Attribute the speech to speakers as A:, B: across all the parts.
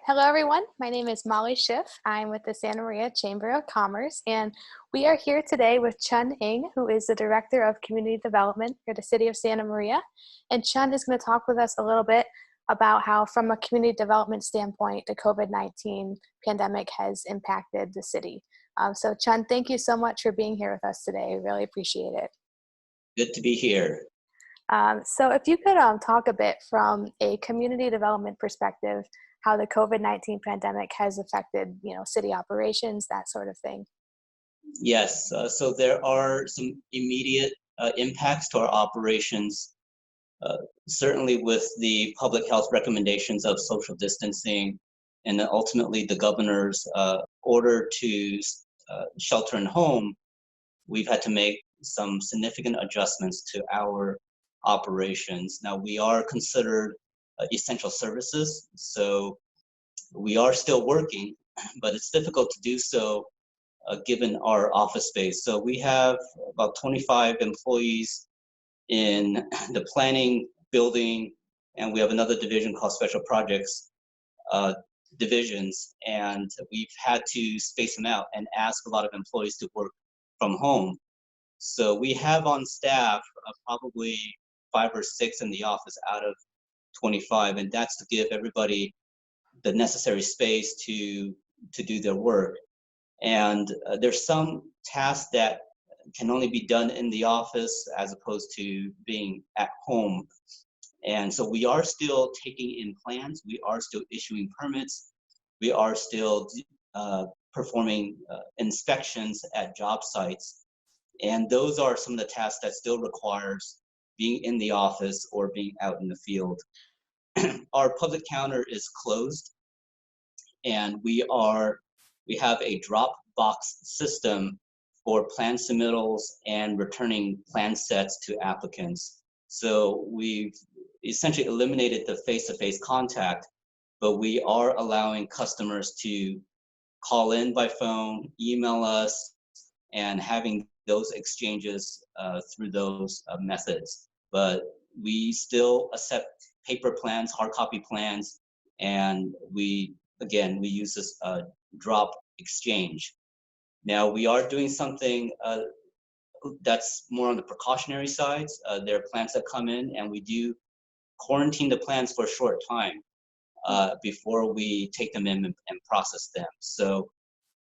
A: Hello, everyone. My name is Molly Schiff. I'm with the Santa Maria Chamber of Commerce, and we are here today with Chuen Ng, who is the Director of Community Development for the City of Santa Maria. And Chuen is going to talk with us a little bit about how, from a community development standpoint, the COVID-19 pandemic has impacted the city. So Chuen, thank you so much for being here with us today. I really appreciate it.
B: Good to be here.
A: So if you could talk a bit from a community development perspective, how the COVID-19 pandemic has affected, city operations, that sort of thing.
B: Yes, so there are some immediate impacts to our operations, certainly with the public health recommendations of social distancing, and then ultimately the governor's order to shelter in home. We've had to make some significant adjustments to our operations. Now, we are considered essential services, so we are still working, but it's difficult to do so given our office space. So we have about 25 employees in the planning building, and we have another division called special projects divisions, and we've had to space them out and ask a lot of employees to work from home. So we have on staff probably 5 or 6 in the office out of 25, and that's to give everybody the necessary space to do their work. And there's some tasks that can only be done in the office as opposed to being at home. And so we are still taking in plans, we are still issuing permits, we are still performing inspections at job sites. And those are some of the tasks that still requires being in the office or being out in the field. Our public counter is closed, and we have a drop box system for plan submittals and returning plan sets to applicants. So we've essentially eliminated the face-to-face contact, but we are allowing customers to call in by phone, email us, and having those exchanges through those methods. But we still accept paper plans, hard copy plans, and we use this drop exchange. Now we are doing something that's more on the precautionary side. There are plans that come in, and we do quarantine the plans for a short time before we take them in and process them. So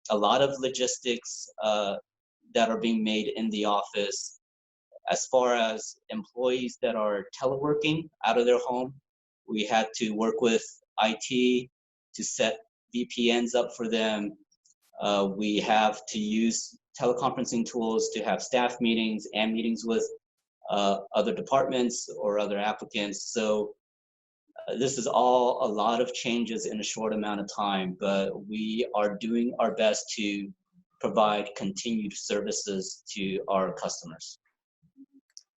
B: a lot of logistics that are being made in the office. As far as employees that are teleworking out of their home, we had to work with IT to set VPNs up for them. We have to use teleconferencing tools to have staff meetings and meetings with other departments or other applicants. So this is all a lot of changes in a short amount of time, but we are doing our best to provide continued services to our customers.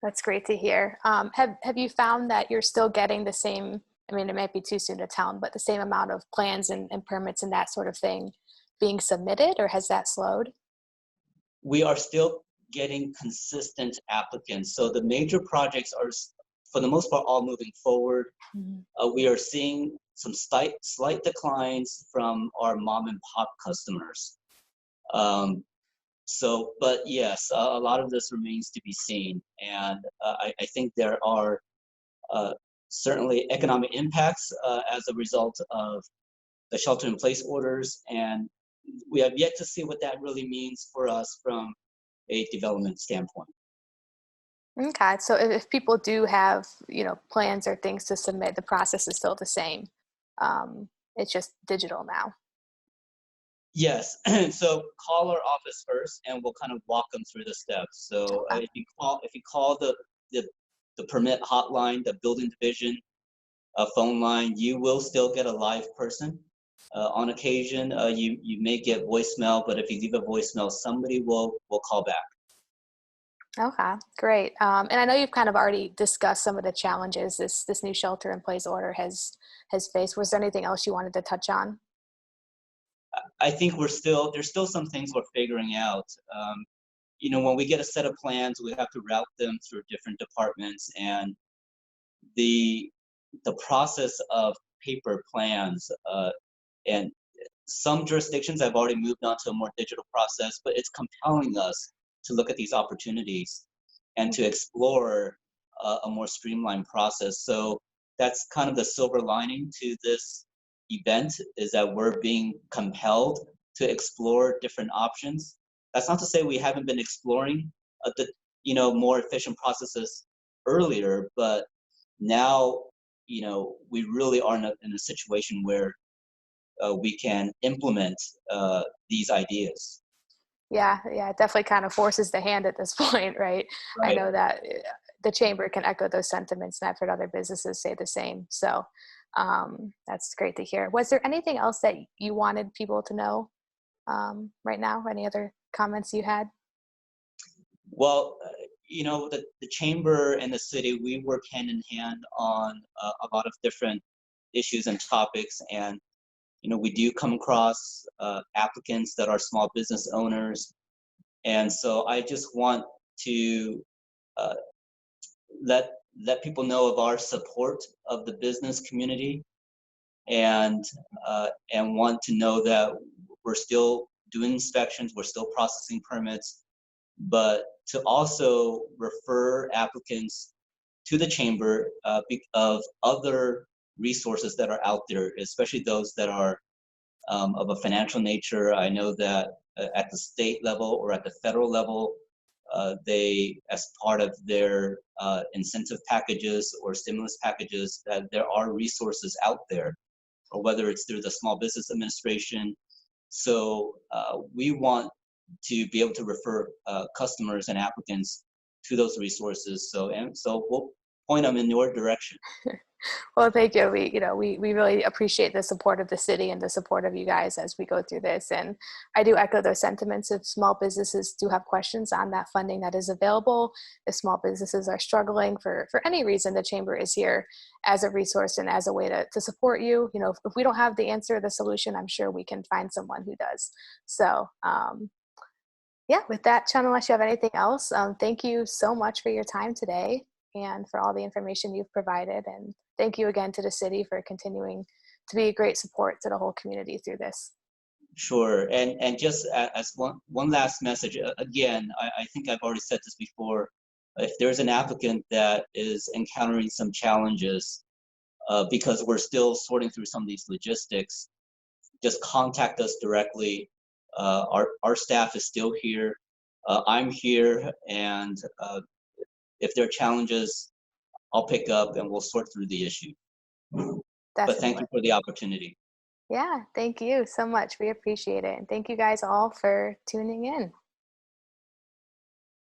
A: That's great to hear. Have you found that you're still getting the same, I mean, it might be too soon to tell, but the same amount of plans and permits and that sort of thing being submitted, or has that slowed?
B: We are still getting consistent applicants. So the major projects are, for the most part, all moving forward. Mm-hmm. We are seeing some slight declines from our mom and pop customers. But yes, a lot of this remains to be seen. And I think there are certainly economic impacts as a result of the shelter-in-place orders. And we have yet to see what that really means for us from a development standpoint.
A: Okay, so if people do have, plans or things to submit, the process is still the same. It's just digital now.
B: Yes, so call our office first, and we'll kind of walk them through the steps. So if you call the permit hotline, the building division phone line, you will still get a live person. On occasion, you may get voicemail, but if you leave a voicemail, somebody will call back.
A: Okay, great. And I know you've kind of already discussed some of the challenges this new shelter-in-place order has faced. Was there anything else you wanted to touch on?
B: I think there's still some things we're figuring out. When we get a set of plans, we have to route them through different departments, and the process of paper plans And some jurisdictions have already moved on to a more digital process, but it's compelling us to look at these opportunities and to explore a more streamlined process. So that's kind of the silver lining to this event, is that we're being compelled to explore different options. That's not to say we haven't been exploring the more efficient processes earlier, but now we really are in a situation where we can implement these ideas.
A: Yeah, yeah, it definitely kind of forces the hand at this point, right? I
B: Right.
A: know that the chamber can echo those sentiments, and I've heard other businesses say the same. So that's great to hear. Was there anything else that you wanted people to know right now? Any other comments you had?
B: Well, the chamber and the city, we work hand in hand on a lot of different issues and topics, and we do come across applicants that are small business owners, and so I just want to uh, let people know of our support of the business community, and want to know that we're still doing inspections, we're still processing permits, but to also refer applicants to the chamber of other resources that are out there, especially those that are of a financial nature. I know that at the state level or at the federal level, they, as part of their incentive packages or stimulus packages, that there are resources out there, or whether it's through the Small Business Administration. So we want to be able to refer customers and applicants to those resources. So we'll point them in your direction.
A: Well, thank you. We really appreciate the support of the city and the support of you guys as we go through this. And I do echo those sentiments. If small businesses do have questions on that funding that is available, if small businesses are struggling for any reason, the chamber is here as a resource and as a way to support you. If we don't have the answer, the solution, I'm sure we can find someone who does. So, yeah, with that, Chun, unless you have anything else, thank you so much for your time today and for all the information you've provided. And thank you again to the city for continuing to be a great support to the whole community through this.
B: Sure. And just as one last message, again, I think I've already said this before. If there's an applicant that is encountering some challenges, because we're still sorting through some of these logistics, just contact us directly. Our staff is still here. I'm here, and if there are challenges, I'll pick up and we'll sort through the issue. But thank
A: Definitely.
B: you for the opportunity.
A: Yeah, thank you so much. We appreciate it. And thank you guys all for tuning in.